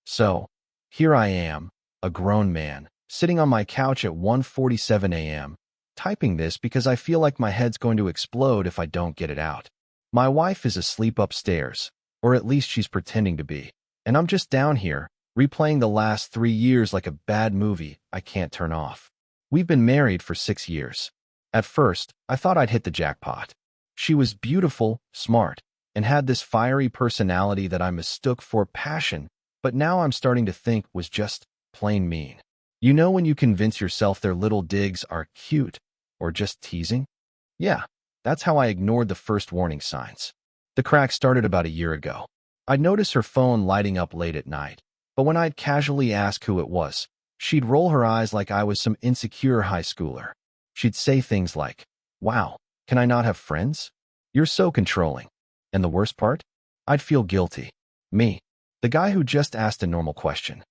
So, here I am, a grown man, sitting on my couch at 1:47 a.m., typing this because I feel like my head's going to explode if I don't get it out. My wife is asleep upstairs, or at least she's pretending to be, and I'm just down here, replaying the last 3 years like a bad movie I can't turn off. We've been married for 6 years. At first, I thought I'd hit the jackpot. She was beautiful, smart, and had this fiery personality that I mistook for passion, but now I'm starting to think was just plain mean. You know when you convince yourself their little digs are cute or just teasing? Yeah, that's how I ignored the first warning signs. The crack started about a year ago. I'd notice her phone lighting up late at night, but when I'd casually ask who it was, she'd roll her eyes like I was some insecure high schooler. She'd say things like, "Wow, can I not have friends? You're so controlling." And the worst part? I'd feel guilty. Me, the guy who just asked a normal question.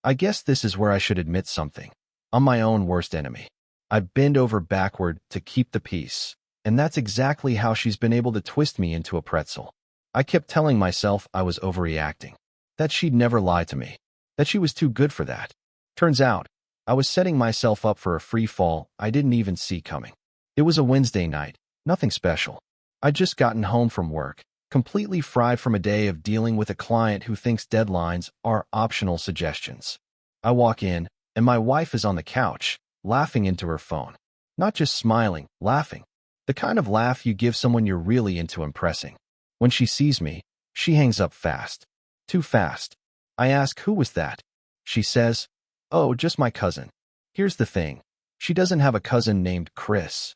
I guess this is where I should admit something. I'm my own worst enemy. I bend over backward to keep the peace, and that's exactly how she's been able to twist me into a pretzel. I kept telling myself I was overreacting, that she'd never lie to me, that she was too good for that. Turns out, I was setting myself up for a free fall I didn't even see coming. It was a Wednesday night, nothing special. I'd just gotten home from work, completely fried from a day of dealing with a client who thinks deadlines are optional suggestions. I walk in, and my wife is on the couch, laughing into her phone. Not just smiling, laughing. The kind of laugh you give someone you're really into impressing. When she sees me, she hangs up fast. Too fast. I ask, "Who was that?" She says, "Oh, just my cousin." Here's the thing. She doesn't have a cousin named Chris.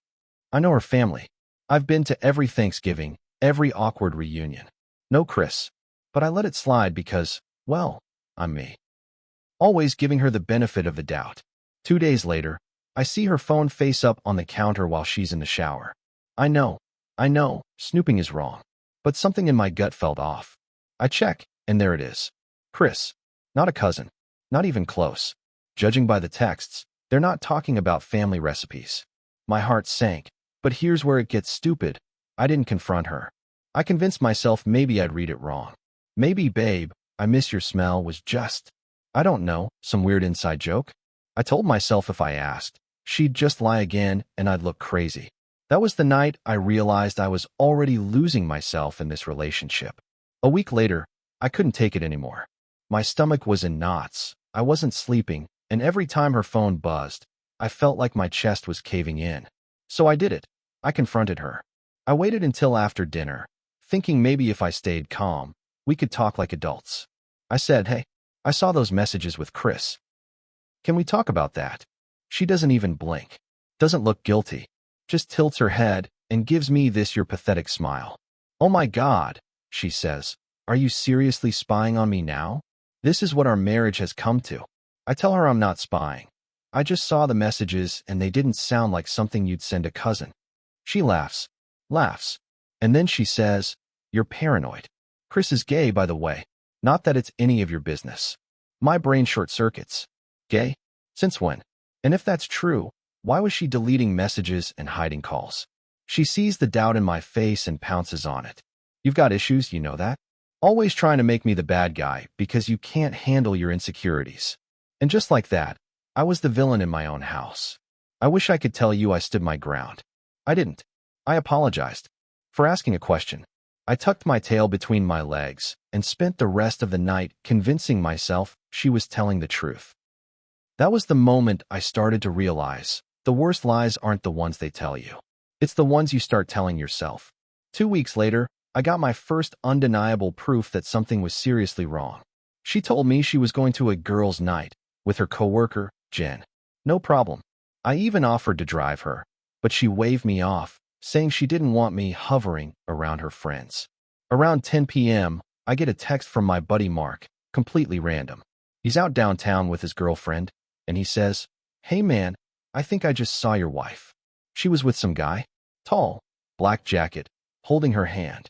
I know her family. I've been to every Thanksgiving, every awkward reunion. No Chris. But I let it slide because, well, I'm me. Always giving her the benefit of the doubt. 2 days later, I see her phone face up on the counter while she's in the shower. I know, snooping is wrong. But something in my gut felt off. I check, and there it is. Chris. Not a cousin. Not even close. Judging by the texts, they're not talking about family recipes. My heart sank, but here's where it gets stupid. I didn't confront her. I convinced myself maybe I'd read it wrong. Maybe, "Babe, I miss your smell" was just, I don't know, some weird inside joke. I told myself if I asked, she'd just lie again and I'd look crazy. That was the night I realized I was already losing myself in this relationship. A week later, I couldn't take it anymore. My stomach was in knots. I wasn't sleeping, and every time her phone buzzed, I felt like my chest was caving in. So I did it. I confronted her. I waited until after dinner, thinking maybe if I stayed calm, we could talk like adults. I said, "Hey, I saw those messages with Chris. Can we talk about that?" She doesn't even blink, doesn't look guilty, just tilts her head and gives me this "you're pathetic" smile. "Oh my God," she says, "are you seriously spying on me now? This is what our marriage has come to." I tell her I'm not spying. I just saw the messages and they didn't sound like something you'd send a cousin. She laughs, and then she says, "You're paranoid. Chris is gay, by the way. Not that it's any of your business." My brain short circuits. Gay? Since when? And if that's true, why was she deleting messages and hiding calls? She sees the doubt in my face and pounces on it. "You've got issues, you know that? Always trying to make me the bad guy because you can't handle your insecurities." And just like that, I was the villain in my own house. I wish I could tell you I stood my ground. I didn't. I apologized for asking a question. I tucked my tail between my legs and spent the rest of the night convincing myself she was telling the truth. That was the moment I started to realize the worst lies aren't the ones they tell you. It's the ones you start telling yourself. 2 weeks later, I got my first undeniable proof that something was seriously wrong. She told me she was going to a girls' night with her coworker, Jen. No problem. I even offered to drive her, but she waved me off, saying she didn't want me hovering around her friends. Around 10 p.m., I get a text from my buddy Mark, completely random. He's out downtown with his girlfriend, and he says, "Hey man, I think I just saw your wife. She was with some guy. Tall, black jacket, holding her hand."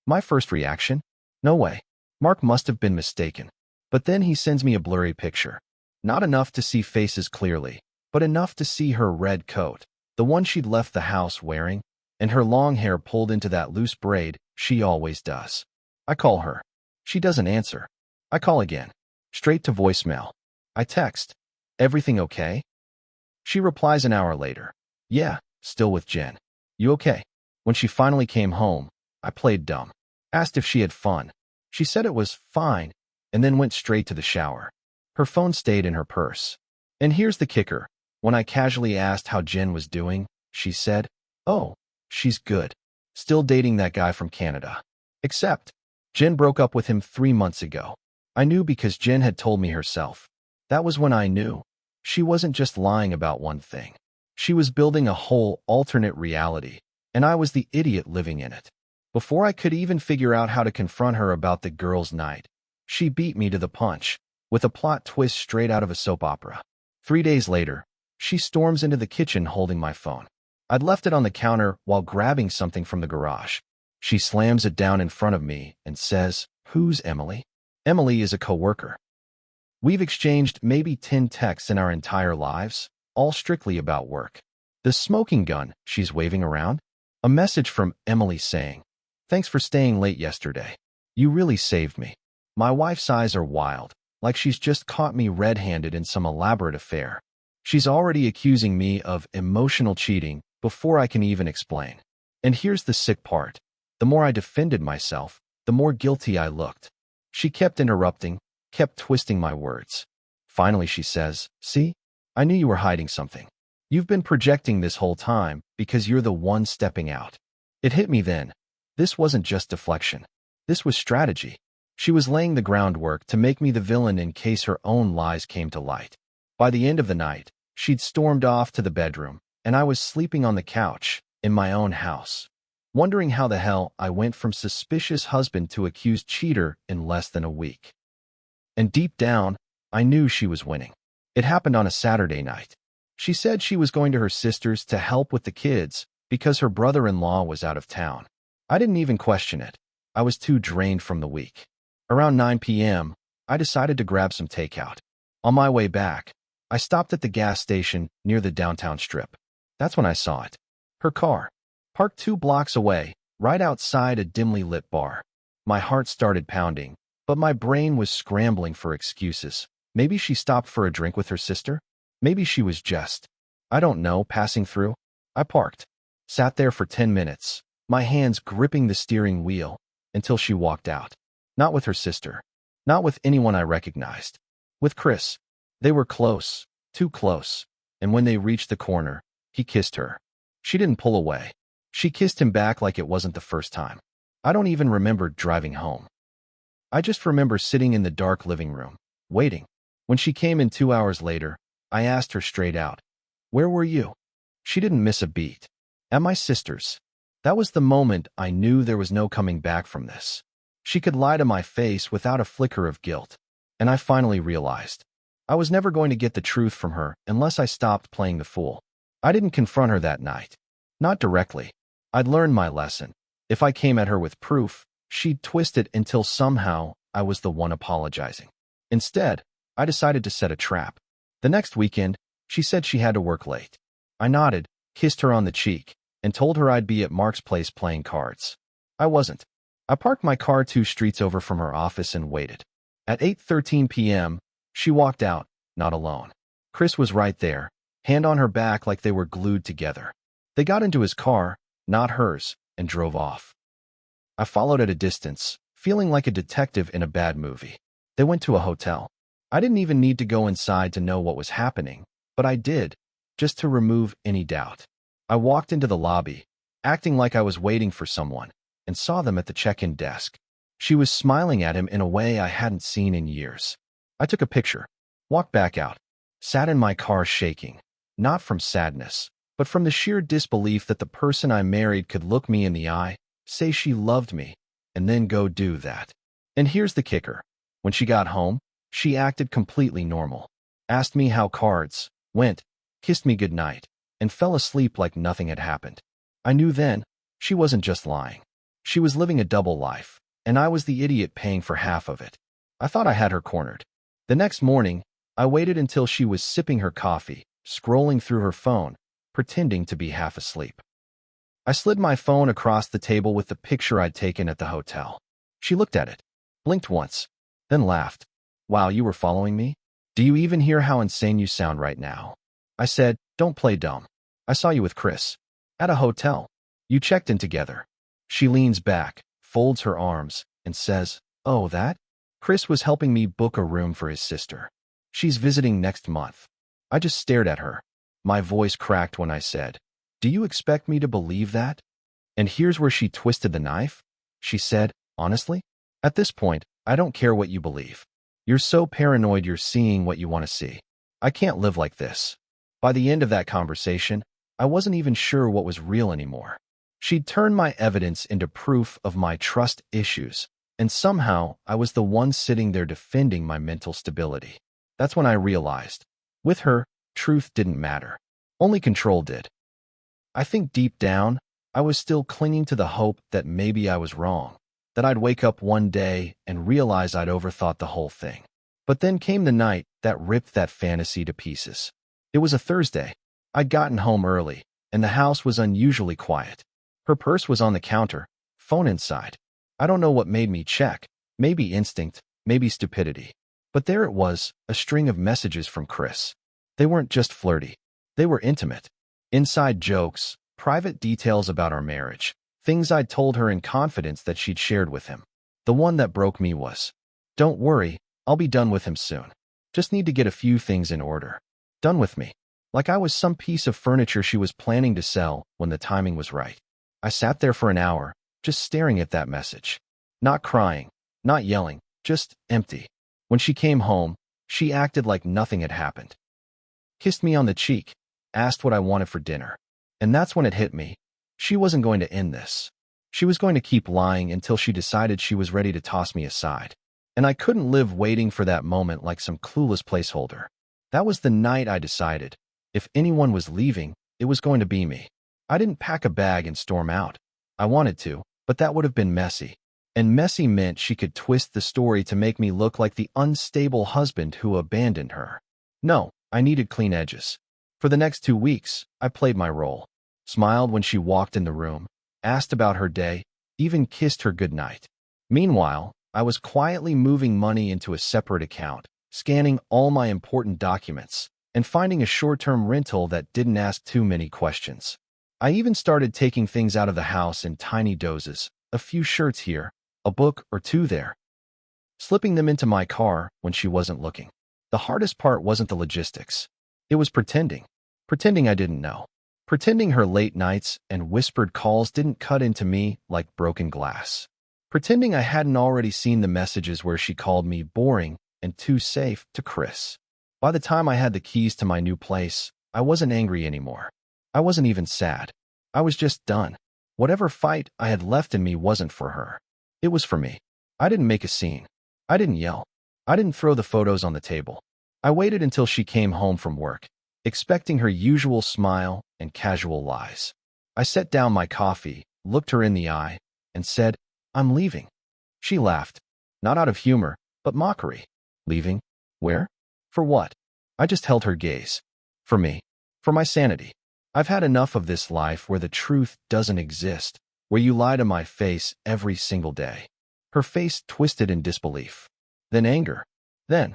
My first reaction? No way. Mark must have been mistaken. But then he sends me a blurry picture. Not enough to see faces clearly, but enough to see her red coat, the one she'd left the house wearing, and her long hair pulled into that loose braid she always does. I call her. She doesn't answer. I call again. Straight to voicemail. I text, "Everything okay?" She replies an hour later, "Yeah, still with Jen. You okay?" When she finally came home, I played dumb. Asked if she had fun. She said it was fine, and then went straight to the shower. Her phone stayed in her purse. And here's the kicker. When I casually asked how Jen was doing, she said, "Oh, she's good. Still dating that guy from Canada. Except, Jen broke up with him 3 months ago." I knew because Jen had told me herself. That was when I knew. She wasn't just lying about one thing. She was building a whole alternate reality, and I was the idiot living in it. Before I could even figure out how to confront her about the girls' night, she beat me to the punch, with a plot twist straight out of a soap opera. 3 days later, she storms into the kitchen holding my phone. I'd left it on the counter while grabbing something from the garage. She slams it down in front of me and says, "Who's Emily?" Emily is a coworker. We've exchanged maybe 10 texts in our entire lives, all strictly about work. The smoking gun she's waving around? A message from Emily saying, "Thanks for staying late yesterday. You really saved me." My wife's eyes are wild, like she's just caught me red-handed in some elaborate affair. She's already accusing me of emotional cheating before I can even explain. And here's the sick part. The more I defended myself, the more guilty I looked. She kept interrupting, kept twisting my words. Finally, she says, "See? I knew you were hiding something. You've been projecting this whole time because you're the one stepping out." It hit me then. This wasn't just deflection. This was strategy. She was laying the groundwork to make me the villain in case her own lies came to light. By the end of the night, she'd stormed off to the bedroom, and I was sleeping on the couch in my own house, wondering how the hell I went from suspicious husband to accused cheater in less than a week. And deep down, I knew she was winning. It happened on a Saturday night. She said she was going to her sister's to help with the kids because her brother-in-law was out of town. I didn't even question it. I was too drained from the week. Around 9 p.m., I decided to grab some takeout. On my way back, I stopped at the gas station near the downtown strip. That's when I saw it. Her car, parked 2 blocks away, right outside a dimly lit bar. My heart started pounding, but my brain was scrambling for excuses. Maybe she stopped for a drink with her sister? Maybe she was just, I don't know, passing through. I parked, sat there for 10 minutes, my hands gripping the steering wheel, until she walked out. Not with her sister. Not with anyone I recognized. With Chris. They were close, too close, and when they reached the corner, he kissed her. She didn't pull away. She kissed him back like it wasn't the first time. I don't even remember driving home. I just remember sitting in the dark living room, waiting. When she came in 2 hours later, I asked her straight out, "Where were you?" She didn't miss a beat. At my sister's. That was the moment I knew there was no coming back from this. She could lie to my face without a flicker of guilt. And I finally realized I was never going to get the truth from her unless I stopped playing the fool. I didn't confront her that night. Not directly. I'd learned my lesson. If I came at her with proof, she'd twist it until somehow I was the one apologizing. Instead, I decided to set a trap. The next weekend, she said she had to work late. I nodded, kissed her on the cheek, and told her I'd be at Mark's place playing cards. I wasn't. I parked my car 2 streets over from her office and waited. At 8:13 p.m., she walked out, not alone. Chris was right there, hand on her back like they were glued together. They got into his car, not hers, and drove off. I followed at a distance, feeling like a detective in a bad movie. They went to a hotel. I didn't even need to go inside to know what was happening, but I did, just to remove any doubt. I walked into the lobby, acting like I was waiting for someone, and saw them at the check-in desk. She was smiling at him in a way I hadn't seen in years. I took a picture, walked back out, sat in my car shaking, not from sadness, but from the sheer disbelief that the person I married could look me in the eye, say she loved me, and then go do that. And here's the kicker. When she got home, she acted completely normal, asked me how cards went, kissed me goodnight, and fell asleep like nothing had happened. I knew then she wasn't just lying. She was living a double life, and I was the idiot paying for half of it. I thought I had her cornered. The next morning, I waited until she was sipping her coffee, scrolling through her phone, pretending to be half asleep. I slid my phone across the table with the picture I'd taken at the hotel. She looked at it, blinked once, then laughed. Wow, you were following me? Do you even hear how insane you sound right now? I said, don't play dumb. I saw you with Chris. At a hotel. You checked in together. She leans back, folds her arms, and says, oh, that? Chris was helping me book a room for his sister. She's visiting next month. I just stared at her. My voice cracked when I said, do you expect me to believe that? And here's where she twisted the knife. She said, honestly, at this point, I don't care what you believe. You're so paranoid you're seeing what you want to see. I can't live like this. By the end of that conversation, I wasn't even sure what was real anymore. She'd turned my evidence into proof of my trust issues, and somehow I was the one sitting there defending my mental stability. That's when I realized, with her, truth didn't matter. Only control did. I think deep down, I was still clinging to the hope that maybe I was wrong, that I'd wake up one day and realize I'd overthought the whole thing. But then came the night that ripped that fantasy to pieces. It was a Thursday. I'd gotten home early, and the house was unusually quiet. Her purse was on the counter, phone inside. I don't know what made me check, maybe instinct, maybe stupidity. But there it was, a string of messages from Chris. They weren't just flirty. They were intimate. Inside jokes, private details about our marriage, things I'd told her in confidence that she'd shared with him. The one that broke me was, don't worry, I'll be done with him soon. Just need to get a few things in order. Done with me. Like I was some piece of furniture she was planning to sell when the timing was right. I sat there for an hour, just staring at that message. Not crying, not yelling, just empty. When she came home, she acted like nothing had happened. Kissed me on the cheek, asked what I wanted for dinner. And that's when it hit me. She wasn't going to end this. She was going to keep lying until she decided she was ready to toss me aside. And I couldn't live waiting for that moment like some clueless placeholder. That was the night I decided, if anyone was leaving, it was going to be me. I didn't pack a bag and storm out. I wanted to, but that would have been messy. And messy meant she could twist the story to make me look like the unstable husband who abandoned her. No, I needed clean edges. For the next 2 weeks, I played my role. Smiled when she walked in the room, asked about her day, even kissed her goodnight. Meanwhile, I was quietly moving money into a separate account, scanning all my important documents, and finding a short-term rental that didn't ask too many questions. I even started taking things out of the house in tiny doses, a few shirts here, a book or two there, slipping them into my car when she wasn't looking. The hardest part wasn't the logistics. It was pretending. Pretending I didn't know. Pretending her late nights and whispered calls didn't cut into me like broken glass. Pretending I hadn't already seen the messages where she called me boring and too safe to Chris. By the time I had the keys to my new place, I wasn't angry anymore. I wasn't even sad. I was just done. Whatever fight I had left in me wasn't for her. It was for me. I didn't make a scene. I didn't yell. I didn't throw the photos on the table. I waited until she came home from work, expecting her usual smile and casual lies. I set down my coffee, looked her in the eye, and said, I'm leaving. She laughed, not out of humor, but mockery. Leaving? Where? For what? I just held her gaze. For me. For my sanity. I've had enough of this life where the truth doesn't exist, where you lie to my face every single day. Her face twisted in disbelief. Then anger. Then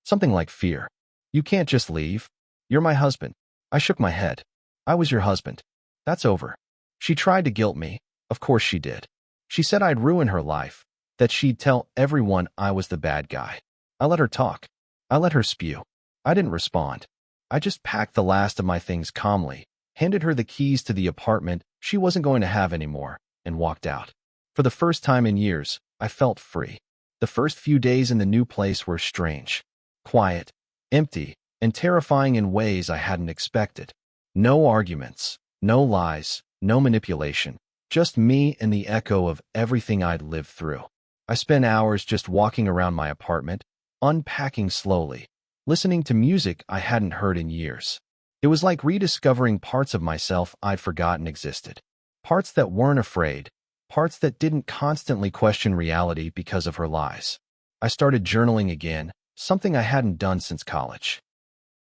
something like fear. You can't just leave. You're my husband. I shook my head. I was your husband. That's over. She tried to guilt me. Of course she did. She said I'd ruin her life, that she'd tell everyone I was the bad guy. I let her talk. I let her spew. I didn't respond. I just packed the last of my things calmly, handed her the keys to the apartment she wasn't going to have anymore, and walked out. For the first time in years, I felt free. The first few days in the new place were strange. Quiet, empty, and terrifying in ways I hadn't expected. No arguments, no lies, no manipulation. Just me and the echo of everything I'd lived through. I spent hours just walking around my apartment, unpacking slowly, listening to music I hadn't heard in years. It was like rediscovering parts of myself I'd forgotten existed. Parts that weren't afraid, parts that didn't constantly question reality because of her lies. I started journaling again, something I hadn't done since college.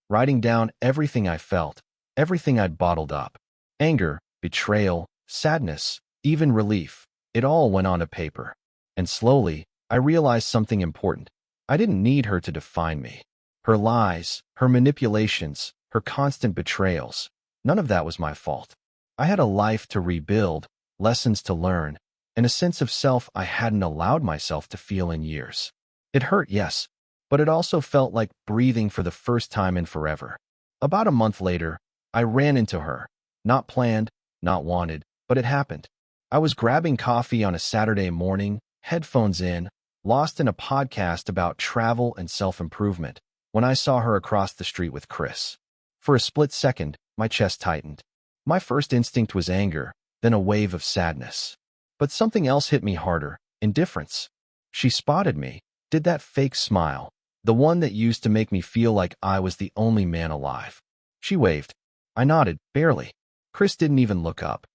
Writing down everything I felt, everything I'd bottled up. Anger, betrayal, sadness, even relief. It all went onto paper. And slowly, I realized something important. I didn't need her to define me. Her lies, her manipulations, her constant betrayals, none of that was my fault. I had a life to rebuild, lessons to learn, and a sense of self I hadn't allowed myself to feel in years. It hurt, yes, but it also felt like breathing for the first time in forever. About a month later, I ran into her. Not planned, not wanted, but it happened. I was grabbing coffee on a Saturday morning, headphones in, lost in a podcast about travel and self-improvement, when I saw her across the street with Chris. For a split second, my chest tightened. My first instinct was anger, then a wave of sadness. But something else hit me harder, indifference. She spotted me, did that fake smile, the one that used to make me feel like I was the only man alive. She waved. I nodded, barely. Chris didn't even look up.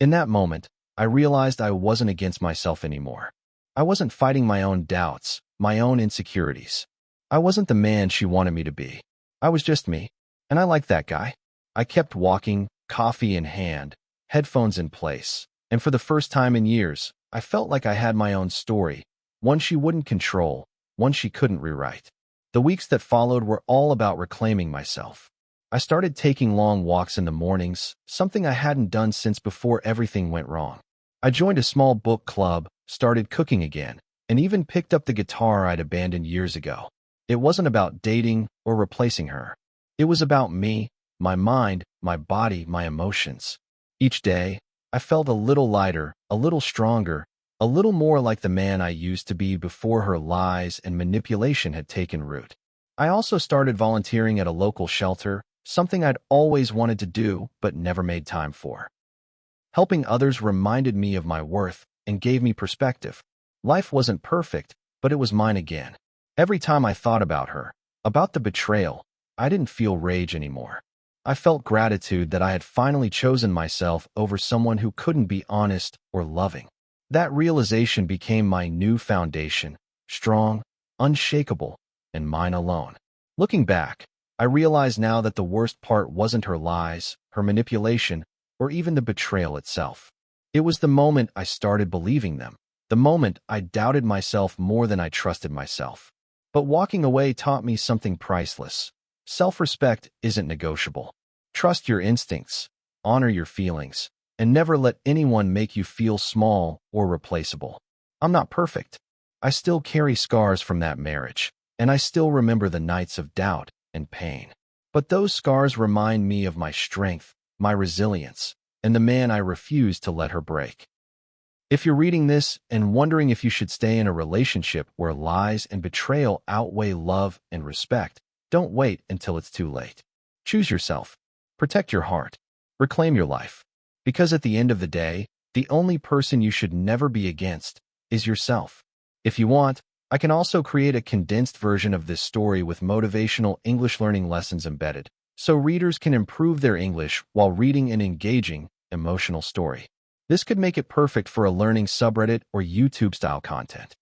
In that moment, I realized I wasn't against myself anymore. I wasn't fighting my own doubts, my own insecurities. I wasn't the man she wanted me to be. I was just me, and I liked that guy. I kept walking, coffee in hand, headphones in place, and for the first time in years, I felt like I had my own story, one she wouldn't control, one she couldn't rewrite. The weeks that followed were all about reclaiming myself. I started taking long walks in the mornings, something I hadn't done since before everything went wrong. I joined a small book club, started cooking again, and even picked up the guitar I'd abandoned years ago. It wasn't about dating or replacing her. It was about me, my mind, my body, my emotions. Each day, I felt a little lighter, a little stronger, a little more like the man I used to be before her lies and manipulation had taken root. I also started volunteering at a local shelter, something I'd always wanted to do but never made time for. Helping others reminded me of my worth and gave me perspective. Life wasn't perfect, but it was mine again. Every time I thought about her, about the betrayal, I didn't feel rage anymore. I felt gratitude that I had finally chosen myself over someone who couldn't be honest or loving. That realization became my new foundation, strong, unshakable, and mine alone. Looking back, I realize now that the worst part wasn't her lies, her manipulation, or even the betrayal itself. It was the moment I started believing them, the moment I doubted myself more than I trusted myself. But walking away taught me something priceless. Self-respect isn't negotiable. Trust your instincts, honor your feelings, and never let anyone make you feel small or replaceable. I'm not perfect. I still carry scars from that marriage, and I still remember the nights of doubt and pain. But those scars remind me of my strength, my resilience, and the man I refuse to let her break. If you're reading this and wondering if you should stay in a relationship where lies and betrayal outweigh love and respect, don't wait until it's too late. Choose yourself. Protect your heart. Reclaim your life. Because at the end of the day, the only person you should never be against is yourself. If you want, I can also create a condensed version of this story with motivational English learning lessons embedded, so readers can improve their English while reading an engaging, emotional story. This could make it perfect for a learning subreddit or YouTube-style content.